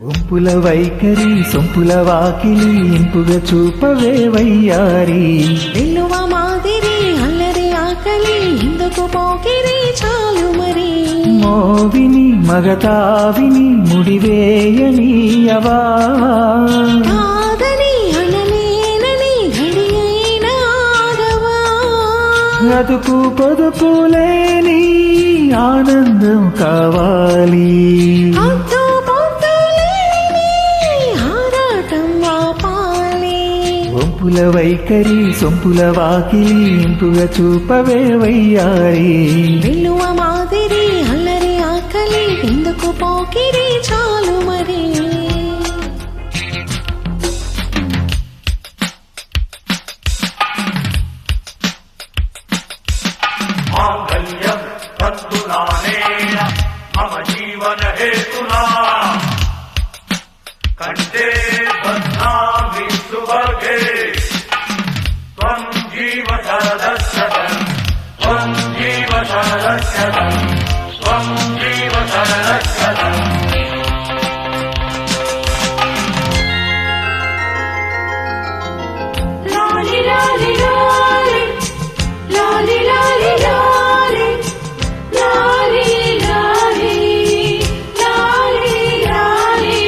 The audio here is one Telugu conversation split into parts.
ఒంపుల వైఖరి సొంపుల వాకిలి ఇంపుగా చూపవే వయ్యారి వెల్లువ మాదిరి అల్లరి ఆకలి ఇందుకు పోకిరి చాలు మరి మోవిని మగతావిని ముడివేయనీయవా కాదని అనలేనని ఘడియైన ఆగవా అదుపు పొదుపు లేని ఆనందం కావాలి అద్దు పొద్దు లేని ఆరాటం ఆపాలి ఒంపుల వైఖరి సొంపుల వాకిలి ఇంపుగా చూపవే వయ్యారి వెల్లువ మాదిరి అల్లరి ఆకలి ఎందుకు పోకిరి చాలు మరి మాంగళ్యం తంతునానేన మమ జీవన హేతునా కంఠే బధ్నామి సుభగే త్వం జీవ శరదశతం త్వం జీవ శరదశతం త్వం జీవ శరదశతం లాలి లాలి లాలి లాలి లాలి లాలి లాలి లాలి లాలి లాలి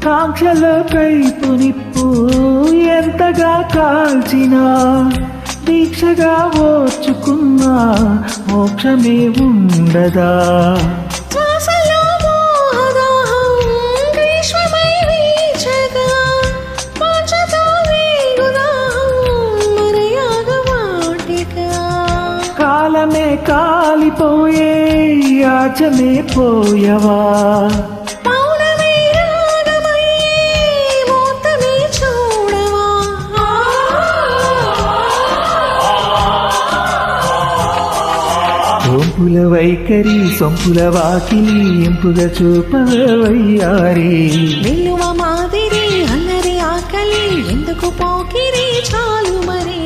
కాంక్షలపై పునిప్పు ఎంతగా కాల్చినా దీక్షగా ఓర్చుకున్నా మోక్షమే ఉండదా శ్వాసలో మోహదాహం గ్రీష్మమై వీచగా పాంచతో వేగుదాహం మరయాగవాటిగా కాలమే కాలిపోయే యాచనే పోయవా పౌనమే రాగమయ్యే మోతమే చూడవా సొంపుల వైఖరి సొంపుల వాకిలి ఇంపుగా చూపవయ్యారి వెల్లువ మాదిరి అల్లరి ఆకలి ఎందుకు పోకిరి చాలు మరి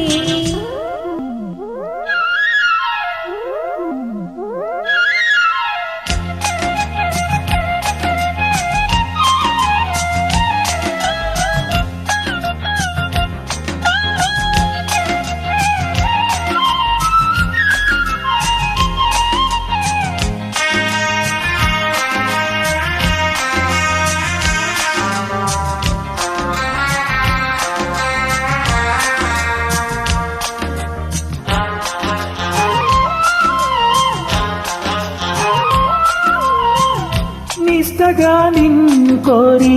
నిష్టగా నిన్ను కోరి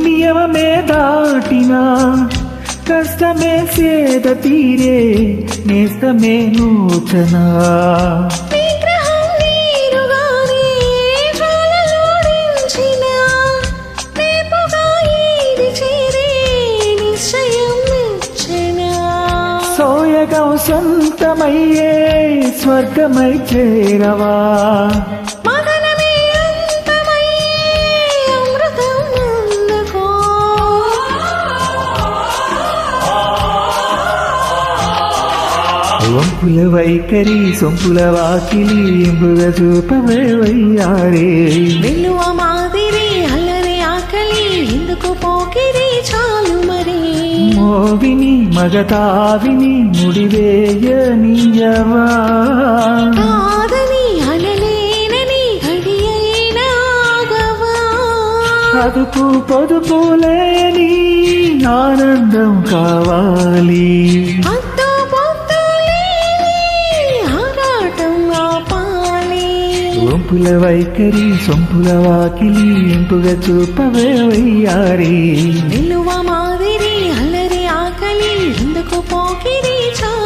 నియమమే దాటినా కష్టమే సేద తీరే నేస్తమే నూచనా విగ్రహం నీరుగానే జ్వాలలోడించిన రేపుగా ఇది చేరే నిశ్చయం నిచ్చెనా సోయగం సొంతమయ్యే స్వర్గమై చేరవా మదనమే అంతమయ్యే అమృతం అందుకో ఒంపుల వైఖరి సొంపుల వాకిలి ఇంపుగా చూపవే వయ్యారి వెల్లువ మాదిరి అల్లరి ఆకలి ఎందుకు పోకిరి చాలు మరి మోవిని మగతావిని ముడివేయనీయవా కాదని అనలేనని ఘడియైన ఆగవా అదుపు పొదుపు లేని ఆనందం కావాలి అద్దు పొద్దు లేని ఆరాటం ఆపాలి ఒంపుల వైఖరి సొంపుల వాకిలి ఇంపుగా చూపవే వయ్యారి వెల్లువ మాదిరి అల్లరి ఆకలి ఎందుకు పోకిరి చాలు